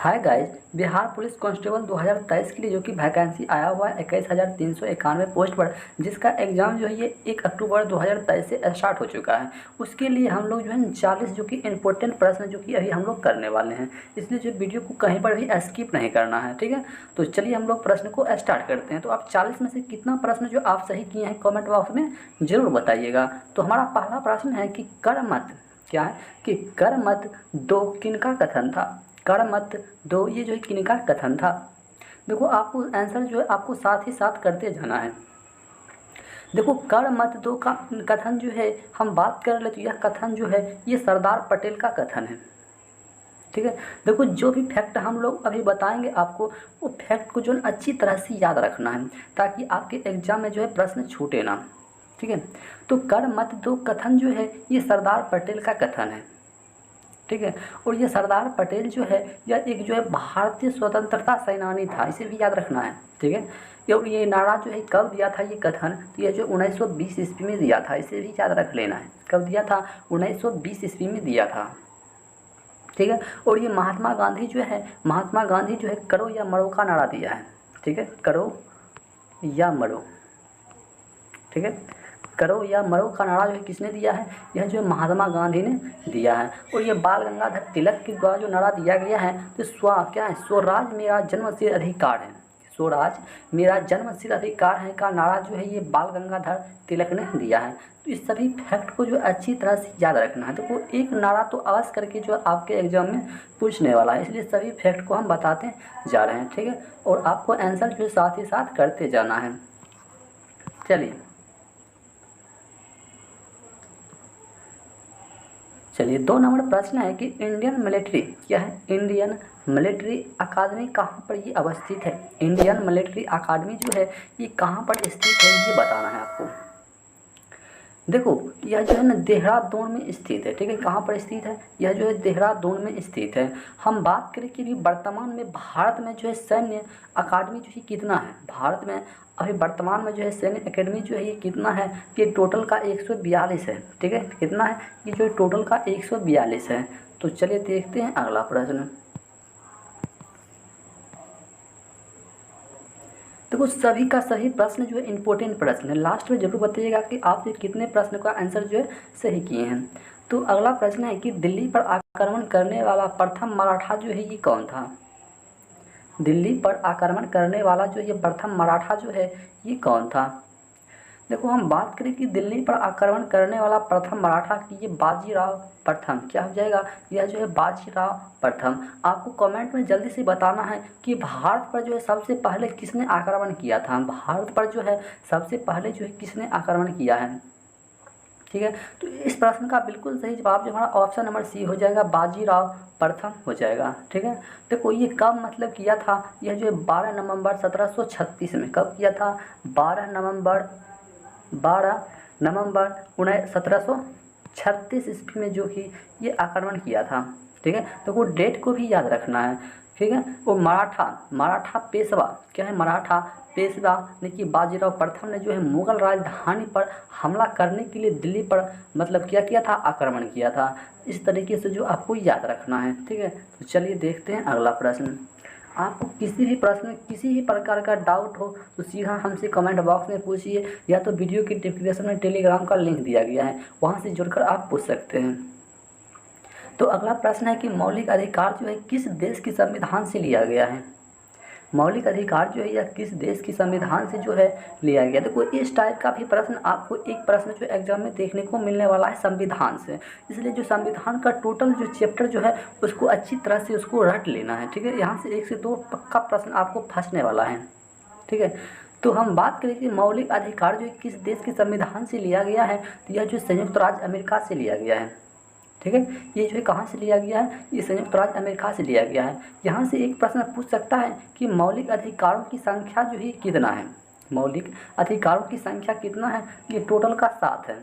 Hi guys. Bihar police constable 2023 के लिए जो कि वैकेंसी आया हुआ है 21,391 पोस्ट पर, जिसका एग्ज़ाम जो है ये 1 अक्टूबर 2023 से स्टार्ट हो चुका है। उसके लिए हम लोग जो है 40 जो कि इंपॉर्टेंट प्रश्न जो कि अभी हम लोग करने वाले हैं, इसलिए जो वीडियो को कहीं पर भी स्किप नहीं करना है, ठीक है। तो चलिए हम लोग प्रश्न को स्टार्ट करते हैं। तो आप 40 में से कितना प्रश्न जो आप सही किए हैं कॉमेंट बॉक्स में ज़रूर बताइएगा। तो हमारा पहला प्रश्न है कि कर मत, क्या है कि कर मत दो किनका कथन था। कर मत दो ये जो है किनका कथन था। देखो आपको आंसर जो है आपको साथ ही साथ करते जाना है। देखो कर मत दो का कथन जो है हम बात कर ले तो यह कथन जो है ये सरदार पटेल का कथन है, ठीक है। देखो जो भी फैक्ट हम लोग अभी बताएंगे आपको, वो फैक्ट को जो है अच्छी तरह से याद रखना है ताकि आपके एग्जाम में जो है प्रश्न छूटे ना, ठीक है। तो कर मत दो कथन जो है ये सरदार पटेल का कथन है, ठीक है। और ये सरदार पटेल जो है यह एक जो है भारतीय स्वतंत्रता सेनानी था, इसे भी याद रखना है, ठीक है। ये नारा जो है कब दिया था ये कथन, तो ये जो 1920 ईस्वी में दिया था, इसे भी याद रख लेना है। कब दिया था? 1920 ईस्वी में दिया था, ठीक है। और ये महात्मा गांधी जो है, महात्मा गांधी जो है करो या मरो का नारा दिया है, ठीक है। करो या मरो, ठीक है। करो या मरो का नारा जो है किसने दिया है? यह जो है महात्मा गांधी ने दिया है। और ये बाल गंगाधर तिलक के द्वारा जो नारा दिया गया है तो क्या है? स्वराज मेरा जन्मसिद्ध अधिकार है। स्वराज मेरा जन्मसिद्ध अधिकार है का नारा जो है ये बाल गंगाधर तिलक ने दिया है। तो इस सभी फैक्ट को जो अच्छी तरह से याद रखना है। तो वो एक नारा तो अवश्य करके जो आपके एग्जाम में पूछने वाला है, इसलिए सभी फैक्ट को हम बताते जा रहे हैं, ठीक है। और आपको आंसर जो है साथ ही साथ करते जाना है। चलिए 2 नंबर प्रश्न है कि इंडियन मिलिट्री, क्या है? इंडियन मिलिट्री अकादमी कहाँ पर ये अवस्थित है? इंडियन मिलिट्री अकादमी जो है ये कहाँ पर स्थित है ये बताना है आपको। देखो यह जो है ना देहरादून में स्थित है, ठीक है। कहाँ पर स्थित है? यह जो है देहरादून में स्थित है। हम बात करें कि भी वर्तमान में भारत में जो है सैन्य अकादमी जो है कितना है भारत में, अभी वर्तमान में जो है सैन्य अकेडमी जो है ये कितना है? ये टोटल का 142 है, ठीक है। कितना है? ये जो टोटल का 142 है। तो चलिए देखते हैं अगला प्रश्न। देखो सभी का सही प्रश्न जो है इंपॉर्टेंट प्रश्न है, लास्ट में जरूर बताइएगा कि आप ये कितने प्रश्न का आंसर जो है सही किए हैं। तो अगला प्रश्न है कि दिल्ली पर आक्रमण करने वाला प्रथम मराठा जो है ये कौन था? दिल्ली पर आक्रमण करने वाला जो ये प्रथम मराठा जो है ये कौन था? देखो हम बात करें कि दिल्ली पर आक्रमण करने वाला प्रथम मराठा की ये बाजीराव प्रथम, क्या हो जाएगा? यह जो है बाजीराव प्रथम। आपको कमेंट में जल्दी से बताना है कि भारत पर जो है सबसे पहले किसने आक्रमण किया था। भारत पर जो है सबसे पहले जो है किसने आक्रमण किया है, ठीक है। तो इस प्रश्न का बिल्कुल सही जवाब जो हमारा ऑप्शन नंबर सी हो जाएगा, बाजीराव प्रथम हो जाएगा, ठीक है। देखो ये कब मतलब किया था? यह जो है 12 नवंबर 1736 में। कब किया था? 12 नवंबर 1736 ईस्वी में जो कि ये आक्रमण किया था, ठीक है। तो वो डेट को भी याद रखना है, ठीक है। वो मराठा पेशवा, क्या है? मराठा पेशवा ने कि बाजीराव प्रथम ने जो है मुगल राजधानी पर हमला करने के लिए दिल्ली पर मतलब क्या किया था? आक्रमण किया था। इस तरीके से जो आपको याद रखना है, ठीक है। तो चलिए देखते हैं अगला प्रश्न। आपको किसी भी प्रश्न किसी भी प्रकार का डाउट हो तो सीधा हमसे कमेंट बॉक्स में पूछिए, या तो वीडियो की डिस्क्रिप्शन में टेलीग्राम का लिंक दिया गया है, वहाँ से जुड़कर आप पूछ सकते हैं। तो अगला प्रश्न है कि मौलिक अधिकार जो है किस देश की संविधान से लिया गया है? मौलिक अधिकार जो है यह किस देश की संविधान से जो है लिया गया? देखो इस टाइप का भी प्रश्न आपको एक प्रश्न जो एग्जाम में देखने को मिलने वाला है संविधान से, इसलिए जो संविधान का टोटल जो चैप्टर जो है उसको अच्छी तरह से उसको रट लेना है, ठीक है। यहाँ से 1 से 2 पक्का प्रश्न आपको फंसने वाला है, ठीक है। तो हम बात करें कि मौलिक अधिकार जो किस देश के संविधान से लिया गया है, तो यह जो संयुक्त राज्य अमेरिका से लिया गया है, ठीक है। ये जो है कहाँ से लिया गया है? ये संयुक्त राज्य अमेरिका से लिया गया है। यहाँ से एक प्रश्न पूछ सकता है कि मौलिक अधिकारों की संख्या जो है कितना है? मौलिक अधिकारों की संख्या कितना है? ये टोटल का 7 है,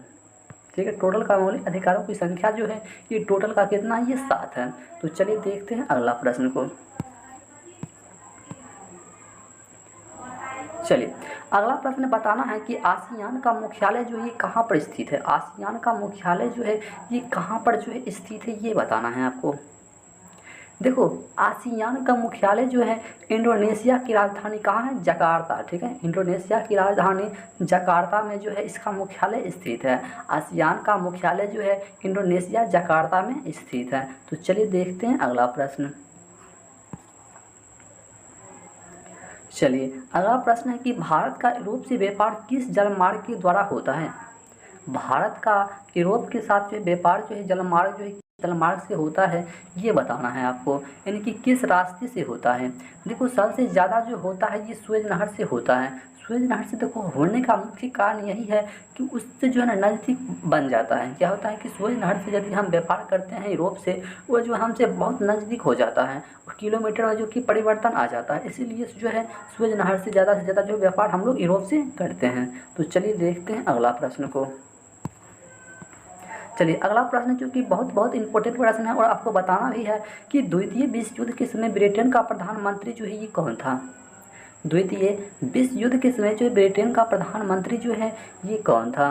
ठीक है। टोटल का मौलिक अधिकारों की संख्या जो है ये टोटल का कितना है? ये 7 है। तो चलिए देखते हैं अगला प्रश्न को। चलिए अगला प्रश्न बताना है कि आसियान का मुख्यालय जो है ये कहाँ पर स्थित है? आसियान का मुख्यालय जो है ये कहाँ पर जो है स्थित है ये बताना है आपको। देखो आसियान का मुख्यालय जो है इंडोनेशिया की राजधानी कहाँ है, जकार्ता। ठीक है, इंडोनेशिया की राजधानी जकार्ता में जो है इसका मुख्यालय स्थित है। आसियान का मुख्यालय जो है इंडोनेशिया जकार्ता में स्थित है। तो चलिए देखते हैं अगला प्रश्न। चलिए अगला प्रश्न है कि भारत का यूरोप से व्यापार किस जलमार्ग के द्वारा होता है। भारत का यूरोप के साथ जो व्यापार जो है जलमार्ग जो है जलमार्ग से होता है, ये बताना है आपको, यानी कि किस रास्ते से होता है। देखो सबसे ज़्यादा जो होता है ये सुएज नहर से होता है। सुएज नहर से देखो होने का मुख्य कारण यही है कि उससे जो है ना नज़दीक बन जाता है। क्या होता है कि सुएज नहर से यदि हम व्यापार करते हैं यूरोप से, वो जो हमसे बहुत नज़दीक हो जाता है और किलोमीटर में जो कि परिवर्तन आ जाता है, इसीलिए जो है सुएज नहर से ज़्यादा जो व्यापार हम लोग यूरोप से करते हैं। तो चलिए देखते हैं अगला प्रश्न को। चलिए अगला प्रश्न जो कि बहुत इंपॉर्टेंट प्रश्न है और आपको बताना भी है कि द्वितीय विश्व युद्ध के समय ब्रिटेन का प्रधानमंत्री जो है ये कौन था। द्वितीय विश्व युद्ध के समय जो ब्रिटेन का प्रधानमंत्री जो है ये कौन था।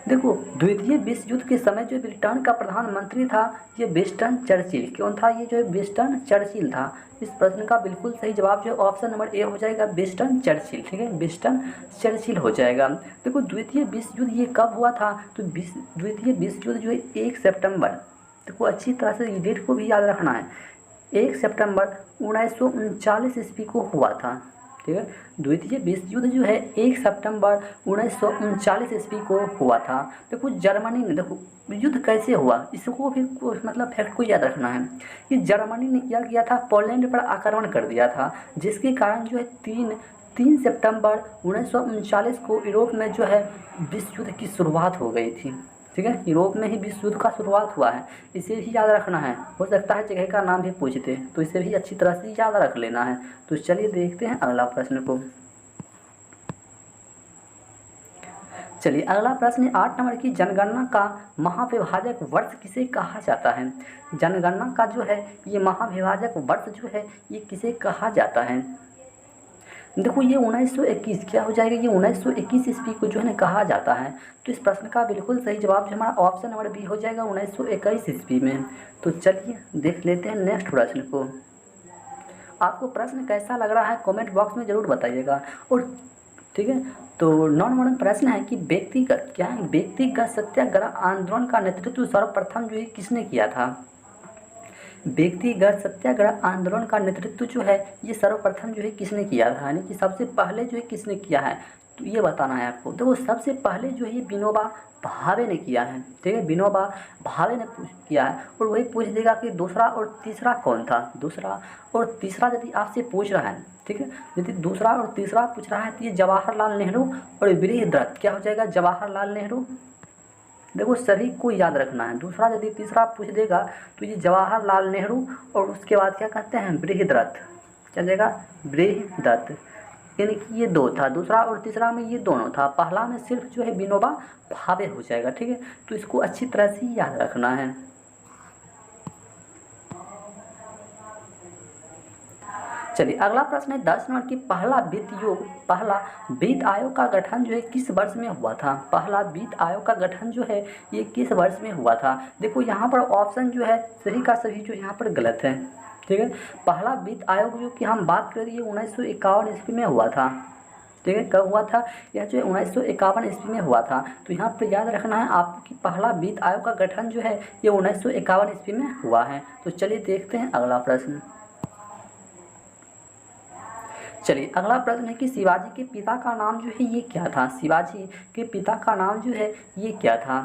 देखो द्वितीय विश्व युद्ध के समय जो ब्रिटेन का प्रधानमंत्री था ये विंस्टन चर्चिल। कौन था, ये जो है विंस्टन चर्चिल था। इस प्रश्न का बिल्कुल सही जवाब जो है ऑप्शन नंबर ए हो जाएगा, विंस्टन चर्चिल। ठीक है, विंस्टन चर्चिल हो जाएगा। देखो द्वितीय विश्व युद्ध ये कब हुआ था, तो द्वितीय विश्व युद्ध जो है 1 सितंबर, देखो अच्छी तरह से ये डेट को भी याद रखना है, 1 सितंबर 1939 ईस्वी को हुआ था। ठीक है, द्वितीय विश्व युद्ध जो है 1 सितंबर 1939 ईस्वी को हुआ था। देखो जर्मनी ने, देखो युद्ध कैसे हुआ इसको भी मतलब फैक्ट को याद रखना है कि जर्मनी ने क्या किया था, पोलैंड पर आक्रमण कर दिया था, जिसके कारण जो है 3 सितंबर 1939 को यूरोप में जो है विश्व युद्ध की शुरुआत हो गई थी। ठीक है, यूरोप में ही विश्व युद्ध का शुरुआत हुआ है, इसे भी याद रखना है। हो सकता है जगह का नाम भी पूछते, तो इसे भी अच्छी तरह से याद रख लेना है। तो चलिए देखते हैं अगला प्रश्न को। चलिए अगला प्रश्न 8 नंबर की, जनगणना का महाविभाजक वर्ष किसे कहा जाता है। जनगणना का जो है ये महाविभाजक वर्ष जो है ये किसे कहा जाता है। देखो ये 1921 क्या हो जाएगा, ये 1921 ईस्वी को जो है ना कहा जाता है। तो इस प्रश्न का बिल्कुल सही जवाब जो हमारा ऑप्शन नंबर बी हो जाएगा, 1921 ईस्वी में। तो चलिए देख लेते हैं नेक्स्ट प्रश्न को। आपको प्रश्न कैसा लग रहा है कमेंट बॉक्स में ज़रूर बताइएगा। और ठीक है, तो 9 नंबर प्रश्न है कि व्यक्तिगत क्या है, व्यक्तिगत सत्याग्रह आंदोलन का नेतृत्व सर्वप्रथम जो है किसने किया था। व्यक्तिगत सत्याग्रह आंदोलन का नेतृत्व जो है ये सर्वप्रथम जो है किसने किया था, यानी कि सबसे पहले जो है किसने किया है, तो ये बताना है आपको। देखो सबसे पहले जो है ये विनोबा भावे ने किया है। ठीक है, विनोबा भावे ने किया है। और वही पूछ देगा कि दूसरा और तीसरा कौन था। दूसरा और तीसरा यदि आपसे पूछ रहा है, ठीक है, यदि दूसरा और तीसरा पूछ रहा है तो ये जवाहरलाल नेहरू और बृहदरथ क्या हो जाएगा, जवाहरलाल नेहरू। देखो सभी को याद रखना है, दूसरा यदि तीसरा पूछ देगा तो ये जवाहरलाल नेहरू और उसके बाद क्या कहते हैं, बृहदरथ। क्या जाएगा, बृहदरथ, यानी कि ये 2 था, दूसरा और तीसरा में ये दोनों था, पहला में सिर्फ जो है विनोबा भावे हो जाएगा। ठीक है, तो इसको अच्छी तरह से याद रखना है। चलिए अगला प्रश्न है 10 नंबर की, पहला वित्त आयोग का गठन जो है किस वर्ष में हुआ था। पहला वित्त आयोग का गठन जो है ये किस वर्ष में हुआ था। देखो यहाँ पर ऑप्शन जो है सभी का सभी जो यहाँ पर गलत है। ठीक है, पहला वित्त आयोग जो कि हम बात कर रही है 1951 ईस्वी में हुआ था। ठीक है, कब हुआ था, यह जो 1951 ईस्वी में हुआ था। तो यहाँ पर याद रखना है आपको कि पहला वित्त आयोग का गठन जो है ये 1951 ईस्वी में हुआ है। तो चलिए देखते हैं अगला प्रश्न। चलिए अगला प्रश्न है कि शिवाजी के पिता का नाम जो है ये क्या था। शिवाजी के पिता का नाम जो है ये क्या था।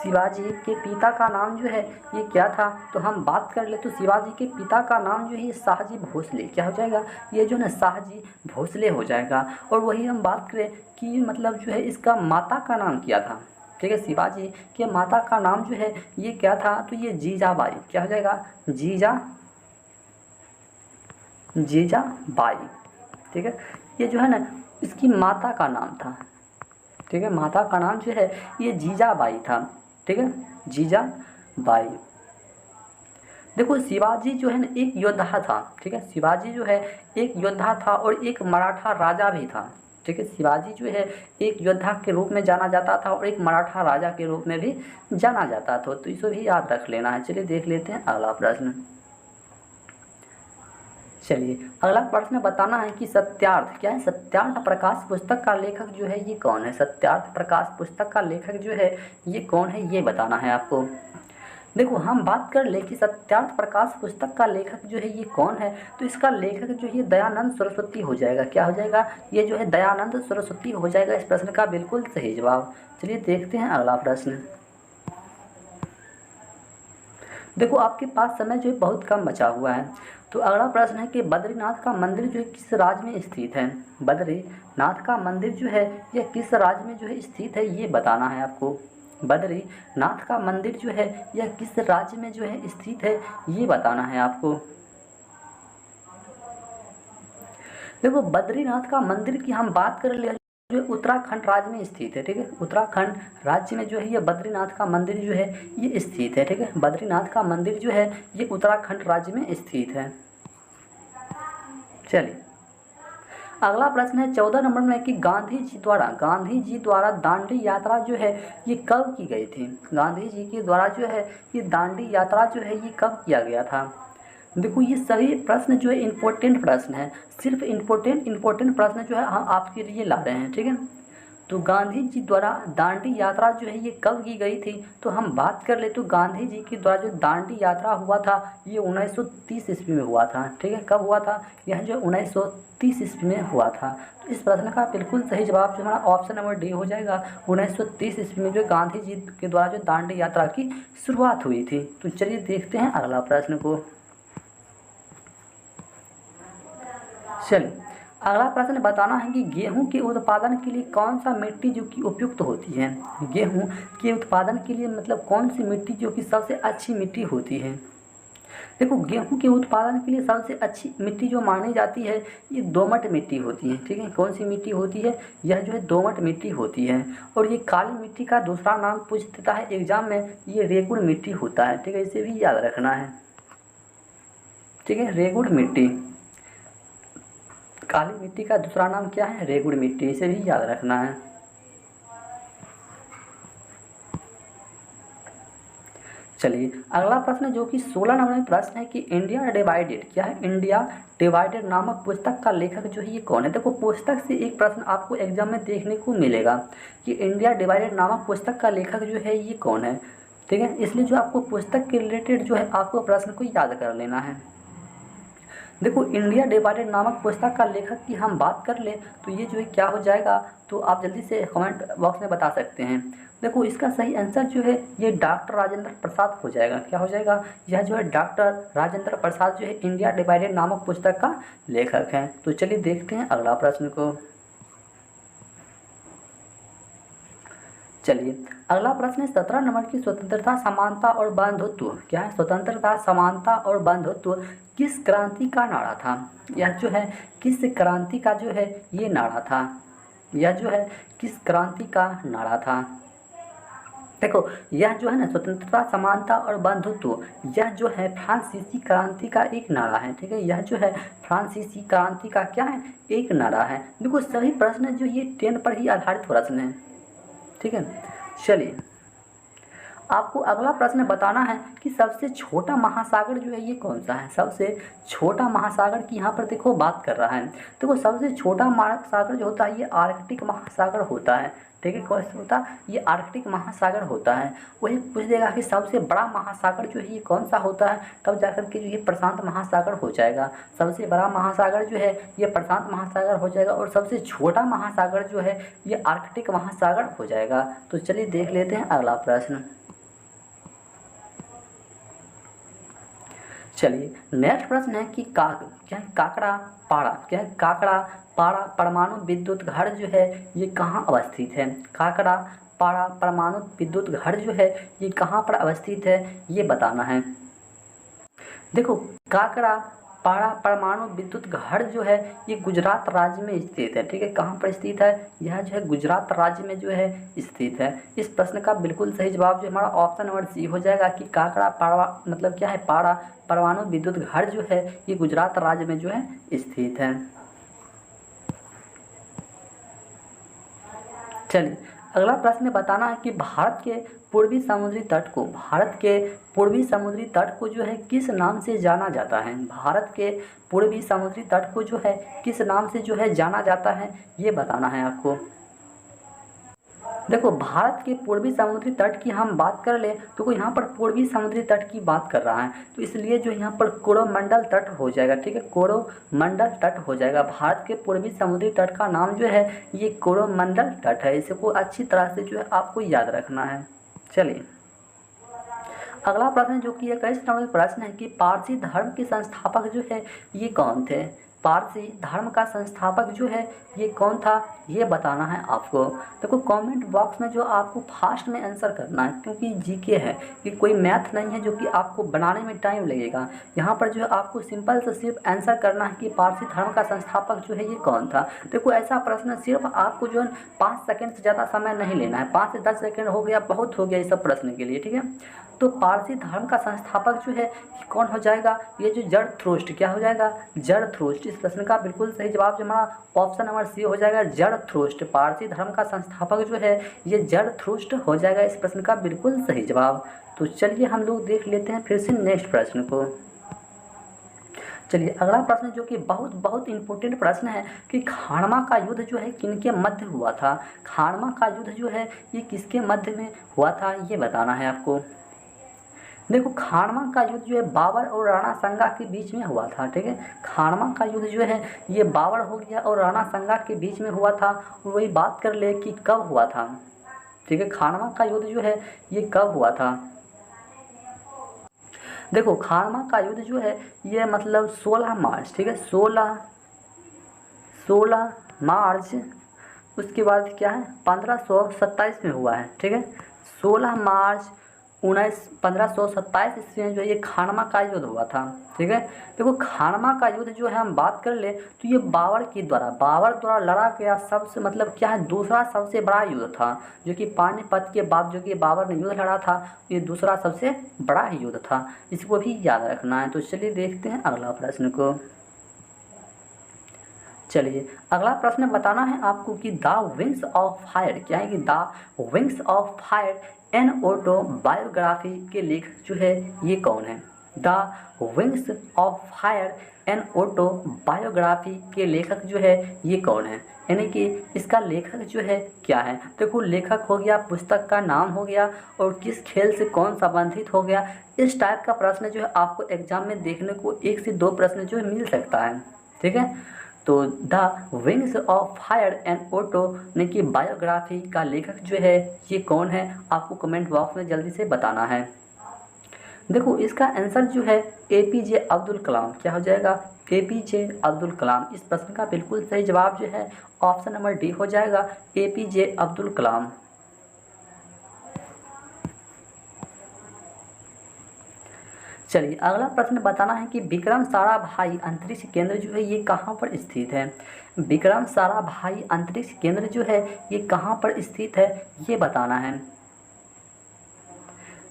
शिवाजी के पिता का नाम जो है ये क्या था, तो हम बात कर ले तो शिवाजी के पिता का नाम जो है ये शाहजी भोसले क्या हो जाएगा, ये जो है शाहजी भोसले हो जाएगा। और वही हम बात करें कि मतलब जो है इसका माता का नाम क्या था। ठीक है, शिवाजी के माता का नाम जो है ये क्या था, तो ये जीजाबाई क्या हो जाएगा, जीजाबाई। ठीक है, ये जो है ना इसकी माता का नाम था। ठीक है, माता का नाम जो है ये जीजाबाई था। ठीक है, जीजाबाई। देखो शिवाजी जो है ना एक योद्धा था। ठीक है, शिवाजी जो है एक योद्धा था और एक मराठा राजा भी था। ठीक है। शिवाजी जो है एक योद्धा के रूप में जाना जाता था और एक मराठा राजा के रूप में भी जाना जाता था, तो इसे भी याद रख लेना है। चलिए देख लेते हैं अगला प्रश्न। चलिए अगला प्रश्न बताना है कि सत्यार्थ क्या है। सत्यार्थ प्रकाश पुस्तक का लेखक जो है ये कौन है। सत्यार्थ प्रकाश पुस्तक का लेखक जो है ये कौन है, ये बताना है आपको। देखो हम बात कर ले कि सत्यार्थ प्रकाश पुस्तक का लेखक जो है ये कौन है, तो इसका लेखक जो है दयानंद सरस्वती हो जाएगा। क्या हो जाएगा, ये जो है दयानंद सरस्वती हो जाएगा इस प्रश्न का बिल्कुल सही जवाब। चलिए देखते हैं अगला प्रश्न। देखो आपके पास समय जो है बहुत कम बचा हुआ है, तो अगला प्रश्न है कि बद्रीनाथ का मंदिर जो है किस राज्य में स्थित है। बद्रीनाथ का मंदिर जो है यह किस राज्य में जो है स्थित है, ये बताना है आपको। बद्रीनाथ का मंदिर जो है यह किस राज्य में जो है स्थित है, ये बताना है आपको। देखो बद्रीनाथ का मंदिर की हम बात कर ले जो उत्तराखंड राज्य में स्थित है, ठीक है। उत्तराखंड राज्य में जो है ये बद्रीनाथ का मंदिर जो है ये स्थित है, ठीक है। बद्रीनाथ का मंदिर जो है ये उत्तराखंड राज्य में स्थित है। चलिए अगला प्रश्न है 14 नंबर में कि गांधी जी द्वारा दांडी यात्रा जो है ये कब की गई थी। गांधी जी के द्वारा जो है ये दांडी यात्रा जो है ये कब किया गया था। देखो ये सभी प्रश्न जो है इम्पोर्टेंट प्रश्न है, सिर्फ इम्पोर्टेंट प्रश्न जो है हम आपके लिए ला रहे हैं, ठीक है। तो गांधी जी द्वारा दांडी यात्रा जो है ये कब की गई थी, तो हम बात कर ले तो गांधी जी के द्वारा जो दांडी यात्रा हुआ था ये 1930 ईस्वी में हुआ था, ठीक है। कब हुआ था, यह जो 1930 ईस्वी में हुआ था। तो इस प्रश्न का बिल्कुल सही जवाब जो हमारा ऑप्शन नंबर डी हो जाएगा। 1930 ईस्वी में जो गांधी जी के द्वारा जो दांडी यात्रा की शुरुआत हुई थी। तो चलिए देखते हैं अगला प्रश्न को। चलिए अगला प्रश्न बताना है कि गेहूं के उत्पादन के लिए कौन सा मिट्टी जो कि उपयुक्त होती है। गेहूं के उत्पादन के लिए मतलब कौन सी मिट्टी जो कि सबसे अच्छी मिट्टी होती है। देखो गेहूं के उत्पादन के लिए सबसे अच्छी मिट्टी जो मानी जाती है ये दोमट मिट्टी होती है, ठीक है। कौन सी मिट्टी होती है, यह जो है दोमट मिट्टी होती है। और ये काली मिट्टी का दूसरा नाम पूछ देता है एग्जाम में, ये रेगुड़ मिट्टी होता है, ठीक है। इसे भी याद रखना है, ठीक है। रेगुड़ मिट्टी, काली मिट्टी का दूसरा नाम क्या है, रेगुड़ मिट्टी, इसे भी याद रखना है। चलिए अगला प्रश्न जो कि 16 नंबर में प्रश्न है कि इंडिया डिवाइडेड क्या है। इंडिया डिवाइडेड नामक पुस्तक का लेखक जो है ये कौन है। देखो पुस्तक से एक प्रश्न आपको एग्जाम में देखने को मिलेगा कि इंडिया डिवाइडेड नामक पुस्तक का लेखक जो है ये कौन है, ठीक है। इसलिए जो आपको पुस्तक के रिलेटेड जो है आपको प्रश्न को याद कर लेना है। देखो इंडिया डिवाइडेड नामक पुस्तक का लेखक की हम बात कर ले तो ये जो है क्या हो जाएगा, तो आप जल्दी से कमेंट बॉक्स में बता सकते हैं। देखो इसका सही आंसर जो है ये डॉक्टर राजेंद्र प्रसाद हो जाएगा। क्या हो जाएगा, यह जो है डॉक्टर राजेंद्र प्रसाद जो है इंडिया डिवाइडेड नामक पुस्तक का लेखक हैं। तो चलिए देखते हैं अगला प्रश्न को। चलिए अगला प्रश्न है 17 नंबर की स्वतंत्रता समानता और बंधुत्व क्या है। स्वतंत्रता समानता और बंधुत्व किस क्रांति का नारा था। यह जो है किस क्रांति का जो है ये नारा था, यह जो है किस क्रांति का नारा था। देखो यह जो है ना स्वतंत्रता समानता और बंधुत्व यह जो है फ्रांसीसी क्रांति का एक नारा है, ठीक है। यह जो है फ्रांसीसी क्रांति का क्या है, एक नारा है। देखो सभी प्रश्न जो ये 10 पर ही आधारित प्रश्न है, ठीक है। चलिए आपको अगला प्रश्न बताना है कि सबसे छोटा महासागर जो है ये कौन सा है। सबसे छोटा महासागर की यहाँ पर देखो बात कर रहा है। देखो सबसे छोटा महासागर जो होता है ये आर्कटिक महासागर होता है, ठीक है। कौन सा होता है, ये आर्कटिक महासागर होता है। वही पूछ देगा कि सबसे बड़ा महासागर जो है ये कौन सा होता है, तब जाकर के जो ये प्रशांत महासागर हो जाएगा। सबसे बड़ा महासागर जो है ये प्रशांत महासागर हो जाएगा और सबसे छोटा महासागर जो है ये आर्कटिक महासागर हो जाएगा। तो चलिए देख लेते हैं अगला प्रश्न। चलिए नेक्स्ट प्रश्न है कि क्या है काकड़ा पाड़ा क्या है। काकड़ा पाड़ा परमाणु विद्युत घर जो है ये कहाँ अवस्थित है। काकड़ा पाड़ा परमाणु विद्युत घर जो है ये कहाँ पर अवस्थित है, ये बताना है। देखो काकड़ा पाड़ा परमाणु विद्युत घर जो है ये गुजरात राज्य में स्थित है, ठीक है। कहाँ पर स्थित है, यह जो है गुजरात राज्य में जो है स्थित है। इस प्रश्न का बिल्कुल सही जवाब जो हमारा ऑप्शन नंबर सी हो जाएगा कि काकड़ा पाड़ा मतलब क्या है, पाड़ा परमाणु विद्युत घर जो है ये गुजरात राज्य में जो है स्थित है। चलिए अगला प्रश्न बताना है कि भारत के पूर्वी समुद्री तट को जो है किस नाम से जाना जाता है। भारत के पूर्वी समुद्री तट को जो है किस नाम से जो है जाना जाता है, ये बताना है आपको। देखो भारत के पूर्वी समुद्री तट की हम बात कर ले तो कोई यहाँ पर पूर्वी समुद्री तट की बात कर रहा है, तो इसलिए जो यहाँ पर कोरोमंडल तट हो जाएगा। ठीक है, कोरोमंडल तट हो जाएगा। भारत के पूर्वी समुद्री तट का नाम जो है ये कोरोमंडल तट है। इसको अच्छी तरह से जो है आपको याद रखना है। चलिए अगला प्रश्न जो कि 21 नंबर प्रश्न है कि पारसी धर्म के संस्थापक जो है ये कौन थे। पारसी धर्म का संस्थापक जो है ये कौन था, ये बताना है आपको। देखो कमेंट बॉक्स में जो आपको फास्ट में आंसर करना है, क्योंकि जीके है, कि कोई मैथ नहीं है जो कि आपको बनाने में टाइम लगेगा। यहाँ पर जो है आपको सिंपल से सिर्फ आंसर करना है कि पारसी धर्म का संस्थापक जो है ये कौन था। देखो ऐसा प्रश्न सिर्फ आपको जो है 5 सेकंड से ज़्यादा समय नहीं लेना है। 5 से 10 सेकंड हो गया, बहुत हो गया इस सब प्रश्न के लिए। ठीक है, तो पारसी धर्म का संस्थापक जो है कौन हो जाएगा, ये जो जरथुस्त्र, क्या हो जाएगा, जरथुस्त्र। इस प्रश्न का बिल्कुल सही जवाब जो हमारा ऑप्शन नंबर सी हो जाएगा, जरथुस्त्र। पारसी धर्म का संस्थापक जो है ये जरथुस्त्र हो जाएगा इस प्रश्न का बिल्कुल सही जवाब। तो चलिए हम लोग देख लेते हैं फिर से नेक्स्ट प्रश्न को। चलिए अगला प्रश्न जो कि बहुत इंपॉर्टेंट प्रश्न है कि खानवा का युद्ध जो है किनके मध्य हुआ था। खानवा का युद्ध जो है ये किसके मध्य में हुआ था, ये बताना है आपको। देखो खानवा का युद्ध जो है बाबर और राणा संगा के बीच में हुआ था। ठीक है, खानवा का युद्ध जो है ये बाबर हो गया और राणा संगा के बीच में हुआ था। वही बात कर ले कि कब हुआ था। ठीक है, खानवा का युद्ध जो है ये कब हुआ था। देखो खानवा का युद्ध जो है ये मतलब 16 मार्च। ठीक है, 16 मार्च, उसके बाद क्या है 1527 में हुआ है। ठीक है, 16 मार्च 1527 ईस्वी में जो ये खानवा का युद्ध हुआ था। ठीक है, देखो खानवा का युद्ध जो है हम बात कर ले तो ये बाबर द्वारा लड़ा गया सबसे मतलब क्या है दूसरा सबसे बड़ा युद्ध था, जो कि पानीपत के बाद जो कि बाबर ने युद्ध लड़ा था, ये दूसरा सबसे बड़ा युद्ध था। इसको भी याद रखना है। तो चलिए देखते हैं अगला प्रश्न को। चलिए अगला प्रश्न बताना है आपको कि द विंग्स ऑफ फायर, क्या है कि the wings of fire an autobiography के लेखक जो है ये कौन है। The wings of fire an autobiography के लेखक जो है ये कौन है, यानी कि इसका लेखक जो है क्या है। देखो लेखक हो गया, पुस्तक का नाम हो गया, और किस खेल से कौन संबंधित हो गया। इस टाइप का प्रश्न जो है आपको एग्जाम में देखने को 1 से 2 प्रश्न जो है मिल सकता है। ठीक है, तो the wings of fire and auto ने की बायोग्राफी का लेखक जो है ये कौन है, आपको कमेंट बॉक्स में जल्दी से बताना है। देखो इसका आंसर जो है APJ अब्दुल कलाम, क्या हो जाएगा APJ अब्दुल कलाम। इस प्रश्न का बिल्कुल सही जवाब जो है ऑप्शन नंबर डी हो जाएगा, APJ अब्दुल कलाम। चलिए अगला प्रश्न बताना है कि विक्रम साराभाई अंतरिक्ष केंद्र जो है ये कहाँ पर स्थित है। विक्रम साराभाई अंतरिक्ष केंद्र जो है ये कहाँ पर स्थित है, ये बताना है।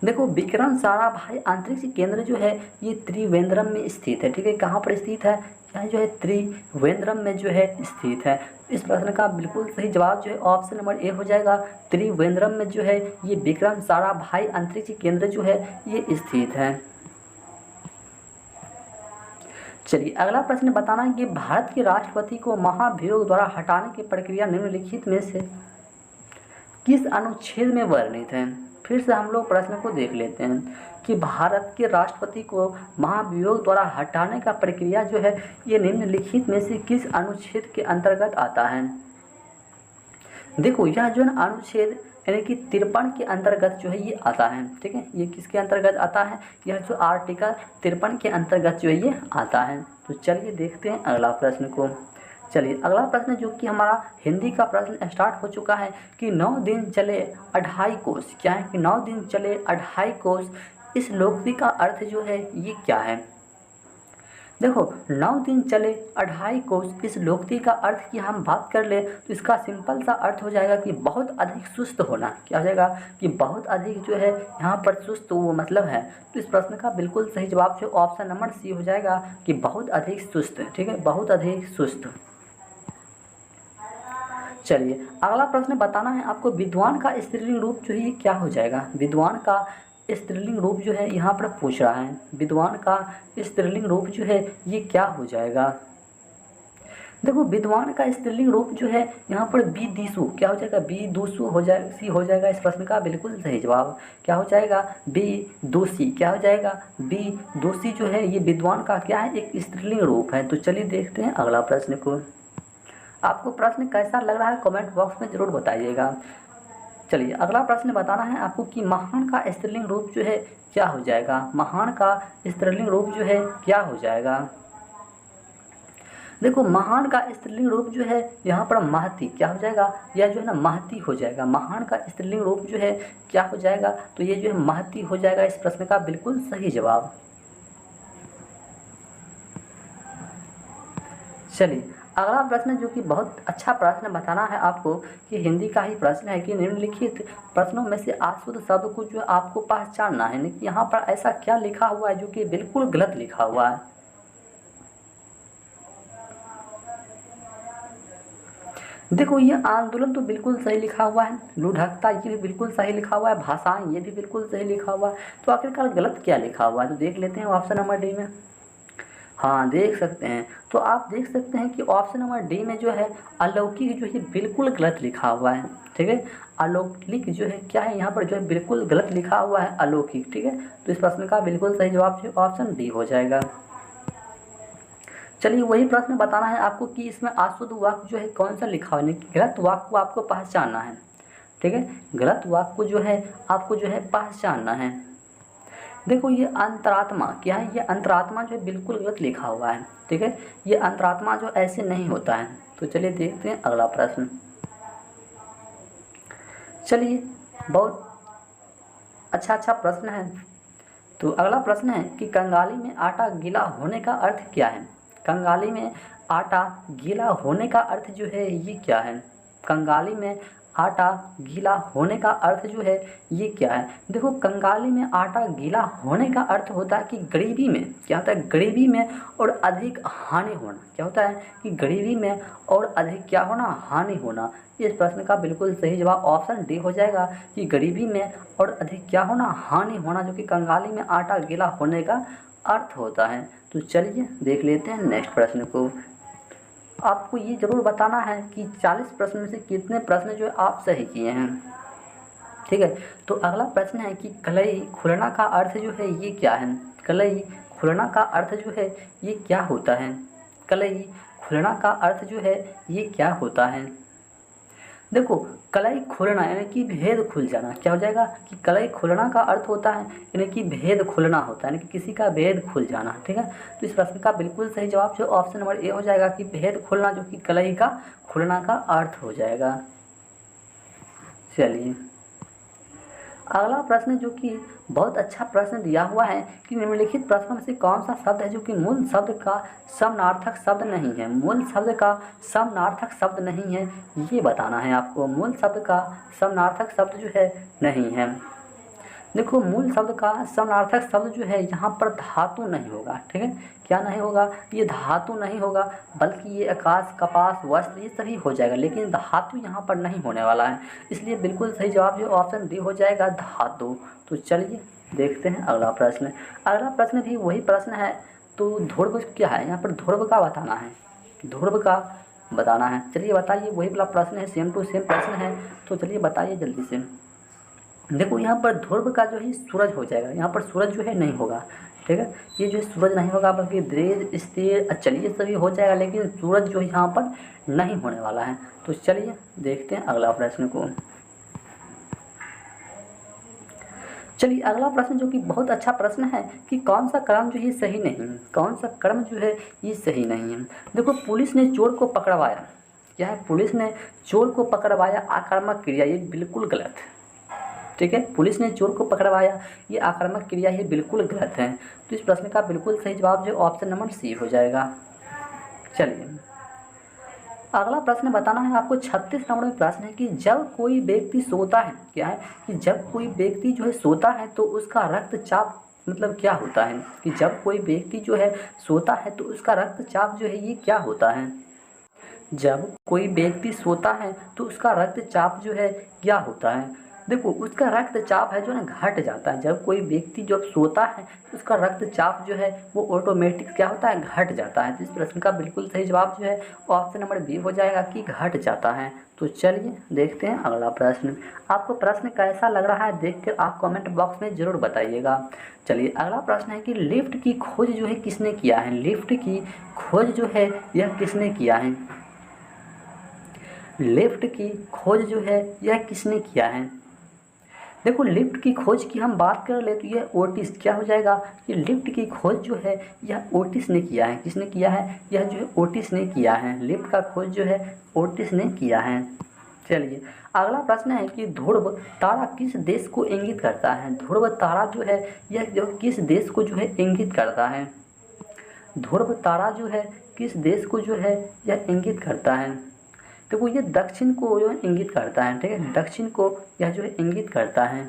देखो विक्रम साराभाई अंतरिक्ष केंद्र जो है ये त्रिवेंद्रम में स्थित है। ठीक है, कहाँ पर स्थित है, यह जो है त्रिवेंद्रम में जो है स्थित है। इस प्रश्न का बिल्कुल सही जवाब जो है ऑप्शन नंबर ए हो जाएगा, त्रिवेंद्रम में जो है ये विक्रम साराभाई अंतरिक्ष केंद्र जो है ये स्थित है। चलिए अगला प्रश्न बताना है कि भारत के राष्ट्रपति को महाभियोग द्वारा हटाने की प्रक्रिया निम्नलिखित में से किस अनुच्छेद में वर्णित है। फिर से हम लोग प्रश्न को देख लेते हैं कि भारत के राष्ट्रपति को महाभियोग द्वारा हटाने का प्रक्रिया जो है ये निम्नलिखित में से किस अनुच्छेद के अंतर्गत आता है। देखो यह जो है अनुच्छेद यानी कि 53 के अंतर्गत जो है ये आता है। ठीक है, ये किसके अंतर्गत आता है, यह जो आर्टिकल 53 के अंतर्गत जो है ये आता है। तो चलिए देखते हैं अगला प्रश्न को। चलिए अगला प्रश्न जो कि हमारा हिंदी का प्रश्न स्टार्ट हो चुका है कि 9 दिन चले 2.5 कोस, क्या है कि 9 दिन चले 2.5 कोस, इस लोकोक्ति का अर्थ जो है ये क्या है। देखो 9 दिन चले 2.5 कोस, इस लोकोक्ति का अर्थ की हम बात कर ले तो इसका सिंपल सा अर्थ हो जाएगा कि बहुत अधिक सुस्त होना। क्या हो जाएगा कि बहुत अधिक जो है यहाँ पर सुस्त वो मतलब है। तो इस प्रश्न का बिल्कुल सही जवाब जो ऑप्शन नंबर सी हो जाएगा कि बहुत अधिक सुस्त। ठीक है, बहुत अधिक सुस्त। चलिए अगला प्रश्न बताना है आपको, विद्वान का स्त्रीलिंग रूप जो है ये क्या हो जाएगा। विद्वान का स्त्रीलिंग रूप जो है यहाँ पर पूछ रहा है, विद्वान का स्त्रीलिंग रूप जो है ये क्या हो जाएगा। देखो विद्वान का स्त्रीलिंग रूप जो है यहाँ पर विदुषु क्या हो जाएगा, विदुषु हो जाए सी हो जाएगा इस प्रश्न का बिल्कुल सही जवाब। क्या हो जाएगा, विदुषी। क्या हो जाएगा, विदुषी जो है ये विद्वान का क्या है, एक स्त्रीलिंग रूप है। तो चलिए देखते हैं अगला प्रश्न को। आपको प्रश्न कैसा लग रहा है कमेंट बॉक्स में ज़रूर बताइएगा। चलिए अगला प्रश्न बताना है आपको कि महान का स्त्रीलिंग रूप जो है क्या हो जाएगा। महान का स्त्रीलिंग रूप जो है क्या हो जाएगा। देखो महान का स्त्रीलिंग रूप जो है यहाँ पर महती क्या हो जाएगा, यह जो है ना महती हो जाएगा। महान का स्त्रीलिंग रूप जो है क्या हो जाएगा, तो ये जो है महती हो जाएगा इस प्रश्न का बिल्कुल सही जवाब। चलिए अगला प्रश्न जो कि बहुत अच्छा प्रश्न बताना है आपको कि हिंदी का ही प्रश्न है कि निम्नलिखित प्रश्नों में से अशुद्ध शब्द को जो आपको पहचानना है, कि यहाँ पर ऐसा क्या लिखा हुआ है जो कि बिल्कुल गलत लिखा हुआ है। देखो ये आंदोलन तो बिल्कुल सही लिखा हुआ है, लुढ़कता ये भी बिल्कुल सही लिखा हुआ है, भाषाएं ये भी बिल्कुल सही लिखा हुआ है। तो आखिरकार गलत क्या लिखा हुआ है, तो देख लेते हैं ऑप्शन नंबर डी में। हाँ देख सकते हैं, तो आप देख सकते हैं कि ऑप्शन नंबर डी में जो है अलौकिक जो है बिल्कुल गलत लिखा हुआ है। ठीक है, अलौकिक जो है क्या है यहाँ पर जो है बिल्कुल गलत लिखा हुआ है अलौकिक। ठीक है, तो इस प्रश्न का बिल्कुल सही जवाब जो ऑप्शन डी हो जाएगा। चलिए वही प्रश्न बताना है आपको कि इसमें अशुद्ध वाक्य जो है कौन सा लिखा हुआ है, गलत वाक्य को आपको पहचानना है। ठीक है, गलत वाक्य को जो है आपको जो है पहचानना है। देखो ये अंतरात्मा क्या है, ये अंतरात्मा जो है बिल्कुल गलत लिखा हुआ है। ठीक है, ये अंतरात्मा जो ऐसे नहीं होता है। तो चलिए देखते हैं अगला प्रश्न। चलिए बहुत अच्छा प्रश्न है। तो अगला प्रश्न है कि कंगाली में आटा गीला होने का अर्थ क्या है। कंगाली में आटा गीला होने का अर्थ जो है ये क्या है। कंगाली में आटा गीला होने का अर्थ जो है ये क्या है। देखो कंगाली में आटा गीला होने का अर्थ होता है कि गरीबी में क्या होता है, गरीबी में और अधिक हानि होना। क्या होता है कि गरीबी में और अधिक क्या होना, हानि होना। इस प्रश्न का बिल्कुल सही जवाब ऑप्शन डी हो जाएगा कि गरीबी में और अधिक क्या होना, हानि होना, जो कि कंगाली में आटा गीला होने का अर्थ होता है। तो चलिए देख लेते हैं नेक्स्ट प्रश्न को। आपको ये जरूर बताना है कि 40 प्रश्न में से कितने प्रश्न जो है आप सही किए हैं। ठीक है, तो अगला प्रश्न है कि कलई खुलना का अर्थ जो है ये क्या है। कलई खुलना का अर्थ जो है ये क्या होता है। कलई खुलना का अर्थ जो है ये क्या होता है। देखो कलई खुलना यानी कि भेद खुल जाना। क्या हो जाएगा कि कलई खुलना का अर्थ होता है यानी कि भेद खुलना होता है, यानी कि किसी का भेद खुल जाना। ठीक है, तो इस प्रश्न का बिल्कुल सही जवाब जो ऑप्शन नंबर ए हो जाएगा कि भेद खुलना, जो कि कलई का खुलना का अर्थ हो जाएगा। चलिए अगला प्रश्न जो कि बहुत अच्छा प्रश्न दिया हुआ है कि निम्नलिखित प्रश्नों में से कौन सा शब्द है जो कि मूल शब्द का समानार्थक शब्द नहीं है। मूल शब्द का समानार्थक शब्द नहीं है, ये बताना है आपको। मूल शब्द का समानार्थक शब्द जो है नहीं है। देखो मूल शब्द का समानार्थक शब्द जो है यहाँ पर धातु नहीं होगा। ठीक है, क्या नहीं होगा, ये धातु नहीं होगा, बल्कि ये आकाश, कपास, वस्त्र ये सभी हो जाएगा, लेकिन धातु यहाँ पर नहीं होने वाला है। इसलिए बिल्कुल सही जवाब जो ऑप्शन डी हो जाएगा, धातु। तो चलिए देखते हैं अगला प्रश्न। अगला प्रश्न भी वही प्रश्न है। तो ध्रुव क्या है, यहाँ पर ध्रुव का बताना है, ध्रुव का बताना है। चलिए बताइए, वही वाला प्रश्न है, सेम टू सेम प्रश्न है। तो चलिए बताइए जल्दी से। देखो यहाँ पर ध्रुव का जो है सूरज हो जाएगा, यहाँ पर सूरज जो है नहीं होगा। ठीक है, ये जो है सूरज नहीं होगा, बल्कि दृढ़, स्थिर, चलिए सभी हो जाएगा, लेकिन सूरज जो है यहाँ पर नहीं होने वाला है। तो चलिए देखते हैं अगला प्रश्न को। चलिए अगला प्रश्न जो कि बहुत अच्छा प्रश्न है कि कौन सा कर्म जो है सही नहीं है, कौन सा कर्म जो है ये सही नहीं है। देखो पुलिस ने चोर को पकड़वाया, क्या है, पुलिस ने चोर को पकड़वाया, आक्रामक क्रिया, ये बिल्कुल गलत है। ठीक है, पुलिस ने चोर को पकड़वाया, ये आक्रामक क्रिया ये बिल्कुल गलत है। तो इस प्रश्न का बिल्कुल सही जवाब जो ऑप्शन नंबर सी हो जाएगा। चलिए अगला प्रश्न बताना है आपको। 36 नंबर में प्रश्न है कि जब कोई व्यक्ति सोता है, क्या है कि जब कोई व्यक्ति जो है सोता है तो उसका रक्तचाप मतलब क्या होता है, कि जब कोई व्यक्ति जो है सोता है तो उसका रक्तचाप जो है ये क्या होता है। जब कोई व्यक्ति सोता है तो उसका रक्तचाप जो है क्या होता है? देखो, उसका रक्तचाप है जो ना घट जाता है। जब कोई व्यक्ति जब सोता है तो उसका रक्तचाप जो है वो ऑटोमेटिक क्या होता है, घट जाता है। तो इस प्रश्न का बिल्कुल सही जवाब जो है ऑप्शन नंबर बी हो जाएगा कि घट जाता है। तो चलिए देखते हैं अगला प्रश्न। आपको प्रश्न कैसा लग रहा है देखकर आप कमेंट बॉक्स में ज़रूर बताइएगा। चलिए अगला प्रश्न है कि लिफ्ट की खोज जो है किसने किया है? लिफ्ट की खोज जो है यह किसने किया है? लिफ्ट की खोज जो है यह किसने किया है? देखो, लिफ्ट की खोज की हम बात कर ले तो यह ओटिस क्या हो जाएगा, ये लिफ्ट की खोज जो है यह ओटिस ने किया है। किसने किया है? यह जो है ओटिस ने किया है। लिफ्ट का खोज जो है ओटिस ने किया है। चलिए अगला प्रश्न है कि ध्रुव तारा किस देश को इंगित करता है? ध्रुव तारा जो है यह जो किस देश को जो है इंगित करता है? ध्रुव तारा जो है किस देश को जो है यह इंगित करता है? देखो, ये दक्षिण को जो है इंगित करता है। ठीक है, दक्षिण को यह जो है इंगित करता है।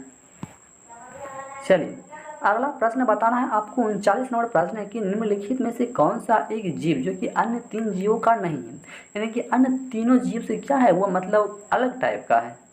चलिए अगला प्रश्न बताना है आपको। 39 नंबर प्रश्न है कि निम्नलिखित में से कौन सा एक जीव जो कि अन्य 3 जीवों का नहीं है, यानी कि अन्य तीनों जीव से क्या है वो मतलब अलग टाइप का है।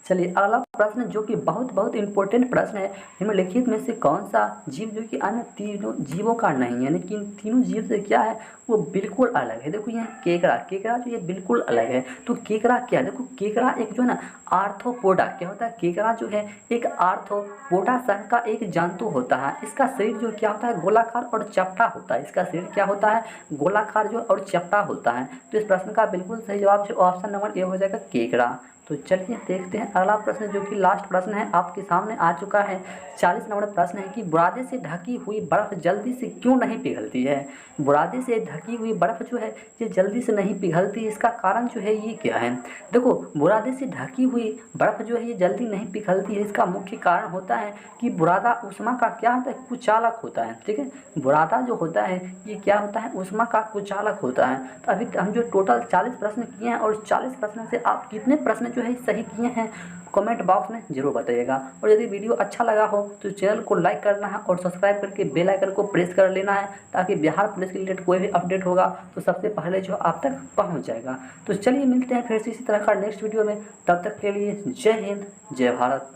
चलिए अगला प्रश्न जो कि बहुत बहुत इंपॉर्टेंट प्रश्न है, निम्नलिखित में से कौन सा जीव जो कि अन्य तीनों जीवों का नहीं, यानी कि इन तीनों जीव से क्या है वो बिल्कुल अलग है। देखो यहाँ केकड़ा, केकड़ा जो ये बिल्कुल अलग है। तो केकड़ा क्या है? देखो, केकड़ा एक जो है ना आर्थ्रोपोडा क्या होता है? केकड़ा जो है एक आर्थ्रोपोडा संघ का एक जंतु होता है। इसका शरीर जो क्या होता है गोलाकार और चपटा होता है। इसका शरीर क्या होता है? गोलाकार जो और चपटा होता है। तो इस प्रश्न का बिल्कुल सही जवाब जो ऑप्शन नंबर ए हो जाएगा केकड़ा। तो चलिए देखते हैं अगला प्रश्न जो कि लास्ट प्रश्न है आपके सामने आ चुका है। 40 नंबर प्रश्न है कि बुरादे से ढकी हुई बर्फ़ जल्दी से क्यों नहीं पिघलती है? बुरादे से ढकी हुई बर्फ़ जो है ये जल्दी से नहीं पिघलती, इसका कारण जो है ये क्या है? देखो, बुरादे से ढकी हुई बर्फ़ जो है ये जल्दी नहीं पिघलती है, इसका मुख्य कारण होता है कि बुरादा ऊष्मा का क्या होता है? कुचालक होता है। ठीक है, बुरादा जो होता है ये क्या होता है? ऊष्मा का कुचालक होता है। तो अभी हम जो टोटल 40 प्रश्न किए हैं और 40 प्रश्न से आप कितने प्रश्न जो है सही किए हैं कमेंट बॉक्स में ज़रूर बताइएगा। और यदि वीडियो अच्छा लगा हो तो चैनल को लाइक करना है और सब्सक्राइब करके बेल आइकन को प्रेस कर लेना है, ताकि बिहार पुलिस के रिलेटेड कोई भी अपडेट होगा तो सबसे पहले जो आप तक पहुंच जाएगा। तो चलिए मिलते हैं फिर से इसी तरह का नेक्स्ट वीडियो में। तब तक के लिए जय हिंद, जय भारत।